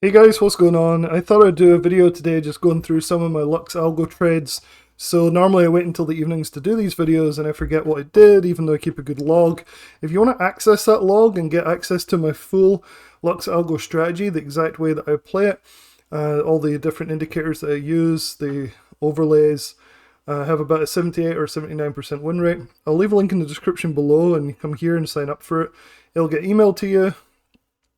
Hey guys, what's going on? I thought I'd do a video today just going through some of my LuxAlgo trades. So normally I wait until the evenings to do these videos and I forget what I did, even though I keep a good log. If you want to access that log and get access to my full LuxAlgo strategy, the exact way that I play it, all the different indicators that I use, the overlays, have about a 78 or 79% win rate. I'll leave a link in the description below and you come here and sign up for it. It'll get emailed to you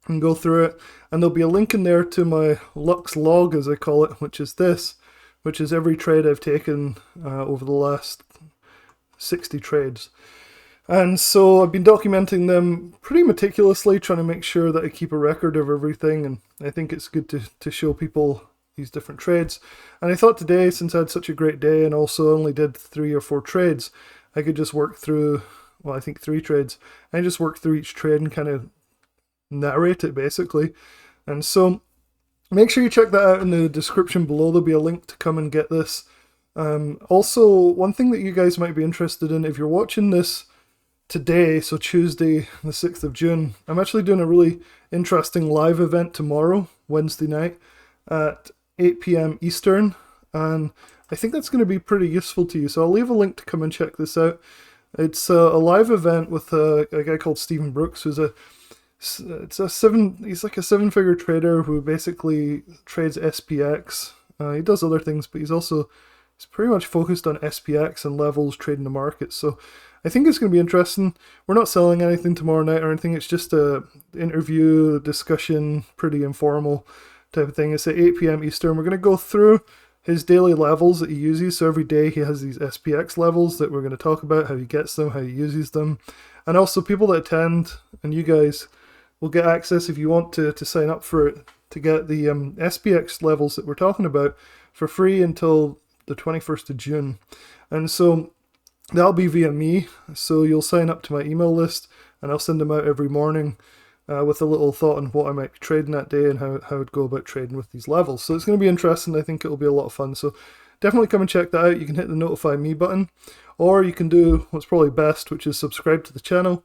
and go through it, and there'll be a link in there to my Lux log, as I call it, which is this, which is every trade I've taken over the last 60 trades. And so I've been documenting them pretty meticulously, trying to make sure that I keep a record of everything, and I think it's good to show people these different trades. And I thought today, since I had such a great day and also only did 3 or 4 trades, I could just work through, well, I think 3 trades, and just work through each trade and kind of narrate it basically. And so make sure you check that out in the description below. There'll be a link to come and get this. Also, one thing that you guys might be interested in, if you're watching this today, so Tuesday the 6th of June, I'm actually doing a really interesting live event tomorrow, Wednesday night, at 8 p.m. Eastern, and I think that's going to be pretty useful to you, so I'll leave a link to come and check this out. It's a live event with a guy called Stephen Brooks, who's he's like a 7-figure trader who basically trades SPX. He does other things, but he's pretty much focused on SPX and levels trading the market. So I think it's going to be interesting. We're not selling anything tomorrow night or anything. It's just a interview, discussion, pretty informal type of thing. It's at 8 p.m. Eastern. We're going to go through his daily levels that he uses. So every day he has these SPX levels that we're going to talk about, how he gets them, how he uses them. And also people that attend, and you guys will get access if you want to sign up for it, to get the SPX levels that we're talking about for free until the 21st of June. And so that'll be via me. So you'll sign up to my email list and I'll send them out every morning with a little thought on what I might be trading that day and how I'd go about trading with these levels. So it's going to be interesting. I think it'll be a lot of fun. So definitely come and check that out. You can hit the notify me button, or you can do what's probably best, which is subscribe to the channel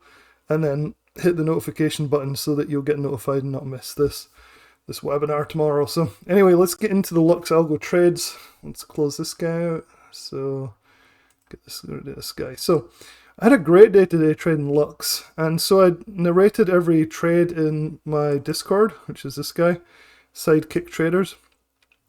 and then hit the notification button so that you'll get notified and not miss this webinar tomorrow. So anyway, let's get into the LuxAlgo trades. Let's close this guy out. So get rid of this guy. So I had a great day today trading Lux, and so I narrated every trade in my Discord, which is this guy, Sidekick Traders.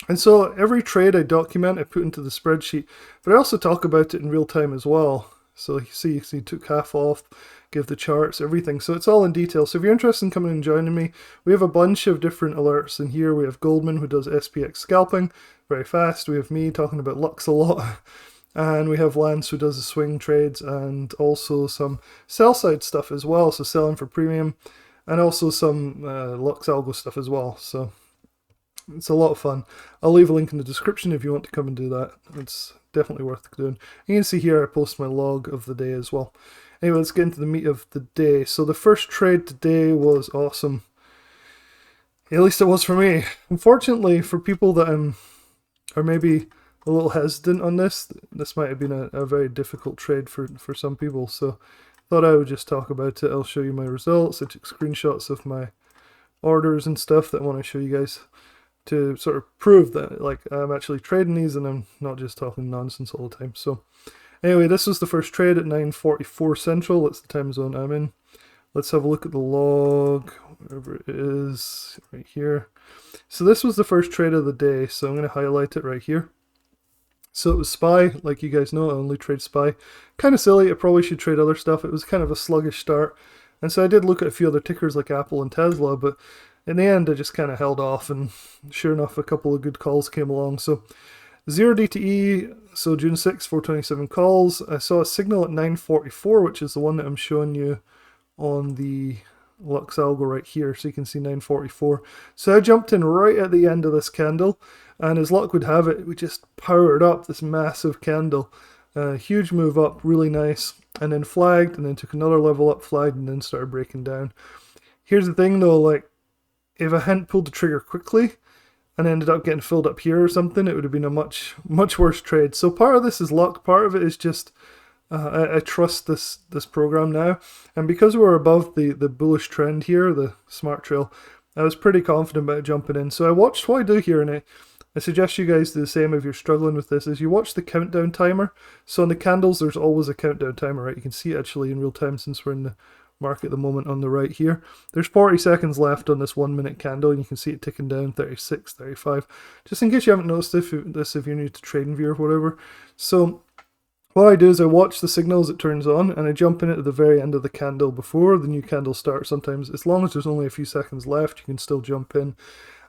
And so every trade I document, I put into the spreadsheet, but I also talk about it in real time as well. So you see he took half off, give the charts, everything. So it's all in detail. So if you're interested in coming and joining me, we have a bunch of different alerts in here. We have Goldman, who does SPX scalping very fast. We have me talking about Lux a lot. And we have Lance, who does the swing trades and also some sell side stuff as well. So selling for premium and also some LuxAlgo stuff as well. So it's a lot of fun. I'll leave a link in the description if you want to come and do that. It's definitely worth doing. You can see here I post my log of the day as well. Anyway, let's get into the meat of the day. So the first trade today was awesome. At least it was for me. Unfortunately, for people that are maybe a little hesitant on this might have been a very difficult trade for some people. So thought I would just talk about it. I'll show you my results. I took screenshots of my orders and stuff that I want to show you guys to sort of prove that like I'm actually trading these and I'm not just talking nonsense all the time. So anyway, this was the first trade at 9:44 Central. That's the time zone I'm in. Let's have a look at the log, wherever it is, right here. So this was the first trade of the day, so I'm going to highlight it right here. So it was SPY, like you guys know, I only trade SPY. Kind of silly, I probably should trade other stuff. It was kind of a sluggish start. And so I did look at a few other tickers like Apple and Tesla, but in the end I just kind of held off, and sure enough a couple of good calls came along. So 0 DTE, so June 6, 427 calls. I saw a signal at 9:44, which is the one that I'm showing you on the LuxAlgo right here, so you can see 9:44. So I jumped in right at the end of this candle, and as luck would have it, we just powered up this massive candle. Huge move up, really nice, and then flagged, and then took another level up, flagged, and then started breaking down. Here's the thing though, like, if I hadn't pulled the trigger quickly and ended up getting filled up here or something, it would have been a much worse trade. So part of this is luck, part of it is just I trust this program now, and because we're above the bullish trend here, the smart trail, I was pretty confident about jumping in. So I watched what I do here, and I suggest you guys do the same if you're struggling with this, is you watch the countdown timer. So on the candles, there's always a countdown timer, right? You can see it actually in real time since we're in the market at the moment on the right here. There's 40 seconds left on this 1 minute candle, and you can see it ticking down, 36, 35. Just in case you haven't noticed if you're new to TradingView or whatever. So what I do is I watch the signal as it turns on, and I jump in at the very end of the candle before the new candle starts. Sometimes, as long as there's only a few seconds left, you can still jump in.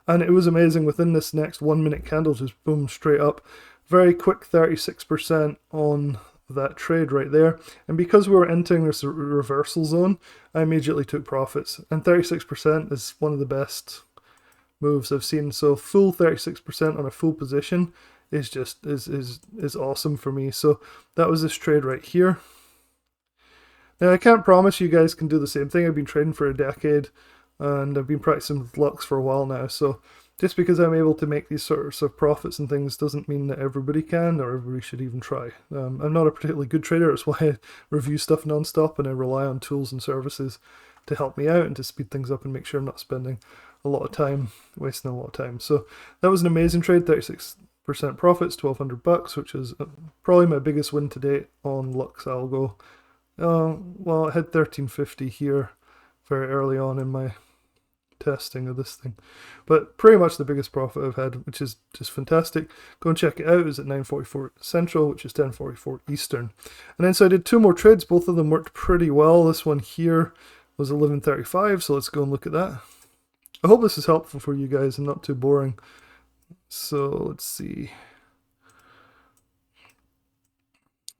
And it was amazing, within this next 1 minute candle, just boom, straight up. Very quick 36% on that trade right there. And because we were entering this reversal zone, I immediately took profits. And 36% is one of the best moves I've seen. So full 36% on a full position is just is awesome for me. So that was this trade right here. Now I can't promise you guys can do the same thing. I've been trading for a decade, and I've been practicing with Lux for a while now. So just because I'm able to make these sorts of profits and things doesn't mean that everybody can, or everybody should even try. I'm not a particularly good trader. That's why I review stuff nonstop, and I rely on tools and services to help me out and to speed things up and make sure I'm not spending a lot of time, wasting a lot of time. So that was an amazing trade, 36% profits, $1,200, which is probably my biggest win to date on LuxAlgo. Well, I had 1350 here very early on in my testing of this thing, but pretty much the biggest profit I've had, which is just fantastic. Go and check it out. It's at 9:44 Central, which is 10:44 Eastern. And then so I did two more trades. Both of them worked pretty well. This one here was 11:35, so let's go and look at that. I hope this is helpful for you guys and not too boring. So let's see.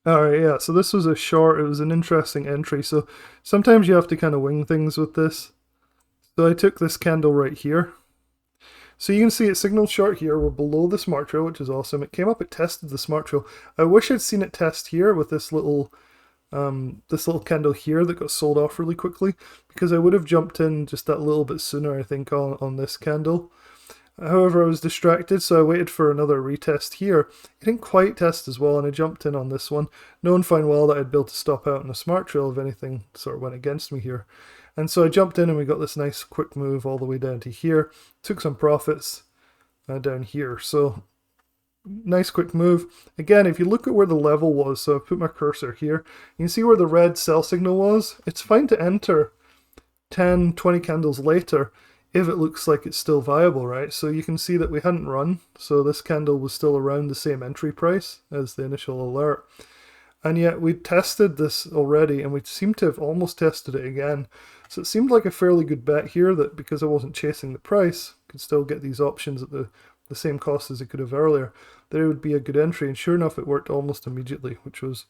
Alright, yeah, so this was a short. It was an interesting entry. So sometimes you have to kind of wing things with this. So I took this candle right here. So you can see it signaled short here. We're below the smart trail, which is awesome. It came up, it tested the smart trail. I wish I'd seen it test here with this little candle here that got sold off really quickly, because I would have jumped in just that little bit sooner, I think, on this candle. However, I was distracted, so I waited for another retest here. It didn't quite test as well, and I jumped in on this one, knowing fine well that I'd be able to stop out on a smart trail if anything sort of went against me here. And so I jumped in, and we got this nice quick move all the way down to here. Took some profits down here. So nice quick move. Again, if you look at where the level was, so I put my cursor here, you can see where the red sell signal was. It's fine to enter 10, 20 candles later if it looks like it's still viable, right? So you can see that we hadn't run, so this candle was still around the same entry price as the initial alert. And yet we tested this already, and we seem to have almost tested it again. So it seemed like a fairly good bet here that because I wasn't chasing the price, I could still get these options at the same cost as it could have earlier, that it would be a good entry. And sure enough, it worked almost immediately, which was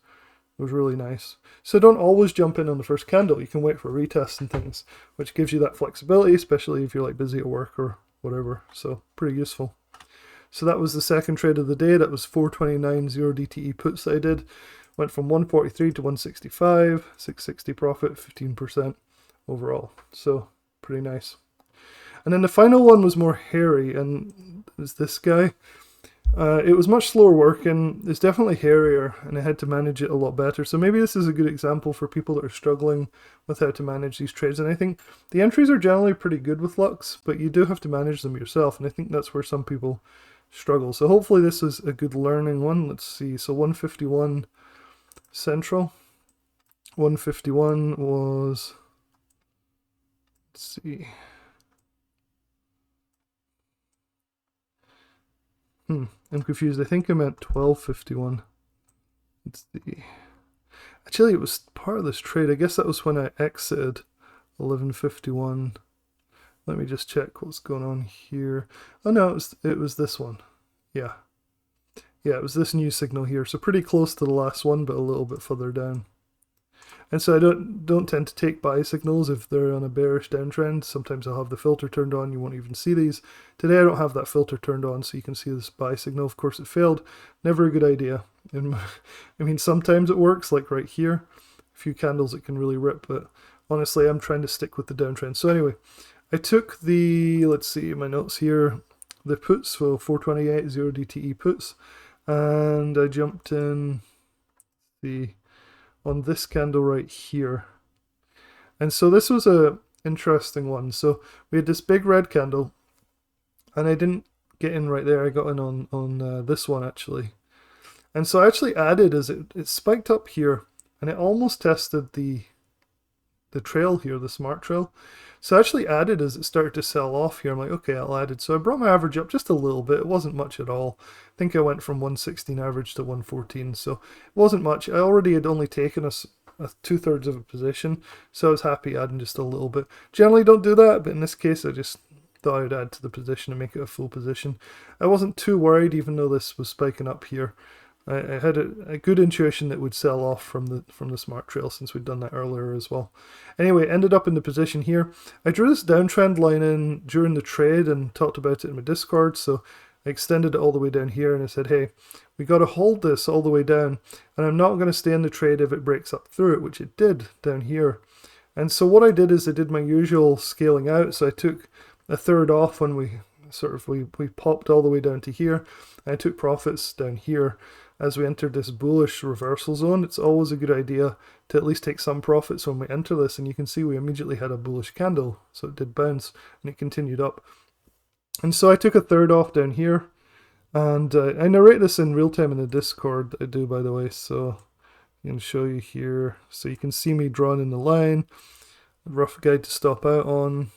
really nice. So don't always jump in on the first candle. You can wait for retests and things, which gives you that flexibility, especially if you're like busy at work or whatever. So pretty useful. So that was the second trade of the day. That was 429 0 DTE puts that I did. Went from 143 to 165, 660 profit, 15% overall. So pretty nice. And then the final one was more hairy, and it's this guy. It was much slower working. It's definitely hairier, and I had to manage it a lot better. So maybe this is a good example for people that are struggling with how to manage these trades. And I think the entries are generally pretty good with Lux, but you do have to manage them yourself. And I think that's where some people struggle. So hopefully this is a good learning one. Let's see. So 151 Central. 151 was, let's see. I'm confused. I think I meant 1251. It's the... Actually, it was part of this trade. I guess that was when I exited 1151. Let me just check what's going on here. Oh no, it was this one. Yeah. Yeah, it was this new signal here. So pretty close to the last one, but a little bit further down. And so I don't tend to take buy signals if they're on a bearish downtrend. Sometimes I'll have the filter turned on. You won't even see these. Today I don't have that filter turned on, so you can see this buy signal. Of course, it failed. Never a good idea. I mean, sometimes it works, like right here. A few candles it can really rip, but honestly, I'm trying to stick with the downtrend. So anyway, I took the, let's see, my notes here, the puts, so 428 0 DTE puts, and I jumped in on this candle right here. And so this was a interesting one. So we had this big red candle, and I didn't get in right there. I got in on this one actually. And so I actually added as it spiked up here, and it almost tested the trail here, the smart trail. So I actually added as it started to sell off here. I'm like, okay, I'll add it. So I brought my average up just a little bit. It wasn't much at all. I think I went from 116 average to 114. So it wasn't much. I already had only taken a 2/3 of a position. So I was happy adding just a little bit. Generally don't do that, but in this case I just thought I'd add to the position and make it a full position. I wasn't too worried even though this was spiking up here. I had a good intuition that would sell off from the smart trail since we'd done that earlier as well. Anyway, ended up in the position here. I drew this downtrend line in during the trade and talked about it in my Discord, so I extended it all the way down here and I said, hey, we got to hold this all the way down, and I'm not going to stay in the trade if it breaks up through it, which it did down here. And so what I did is I did my usual scaling out, so I took a third off when we popped all the way down to here. I took profits down here as we entered this bullish reversal zone. It's always a good idea to at least take some profits when we enter this, and you can see we immediately had a bullish candle, so it did bounce and it continued up. And so I took a third off down here, and I narrate this in real time in the Discord, I do, by the way, so I'm going to show you here. So you can see me drawing in the line, rough guide to stop out on.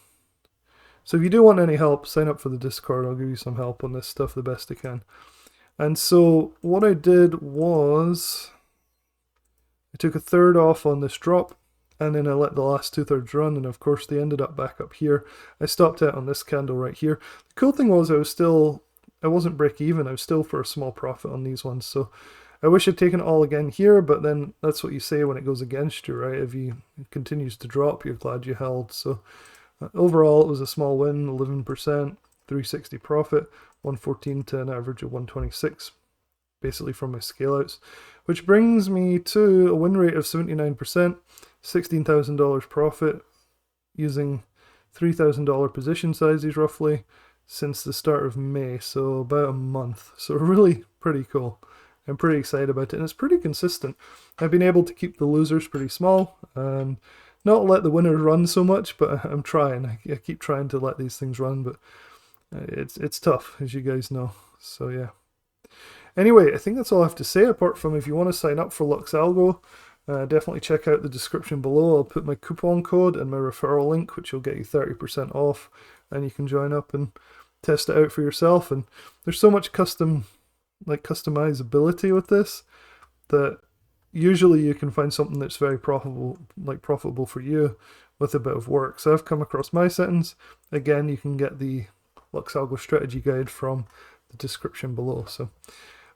So if you do want any help, sign up for the Discord. I'll give you some help on this stuff the best I can. And so what I did was I took a third off on this drop, and then I let the last 2/3 run, and of course they ended up back up here. I stopped out on this candle right here. The cool thing was I wasn't break even. I was still for a small profit on these ones. So I wish I'd taken it all again here, but then that's what you say when it goes against you, right? If it continues to drop, you're glad you held. So overall, it was a small win, 11%, 360 profit, 114 to an average of 126, basically from my scale outs, which brings me to a win rate of 79%, $16,000 profit using $3,000 position sizes roughly since the start of May, so about a month. So really pretty cool. I'm pretty excited about it, and it's pretty consistent. I've been able to keep the losers pretty small and not let the winners run so much, but I'm trying. I keep trying to let these things run, but it's tough, as you guys know. So yeah. Anyway, I think that's all I have to say, apart from if you want to sign up for LuxAlgo, definitely check out the description below. I'll put my coupon code and my referral link, which will get you 30% off, and you can join up and test it out for yourself. And there's so much customizability with this that usually you can find something that's very profitable for you with a bit of work. So I've come across my settings. Again, you can get the LuxAlgo strategy guide from the description below. So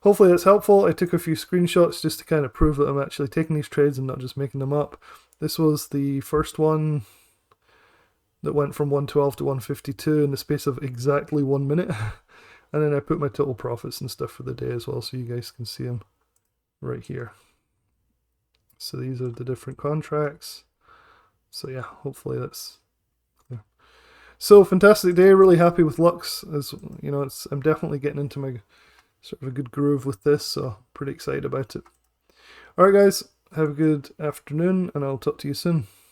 hopefully that's helpful. I took a few screenshots just to kind of prove that I'm actually taking these trades and not just making them up. This was the first one that went from 112 to 152 in the space of exactly 1 minute. And then I put my total profits and stuff for the day as well, so you guys can see them right here. So these are the different contracts. So yeah, hopefully that's clear. So fantastic day, really happy with Lux. As you know, I'm definitely getting into my sort of a good groove with this, so pretty excited about it. Alright guys, have a good afternoon, and I'll talk to you soon.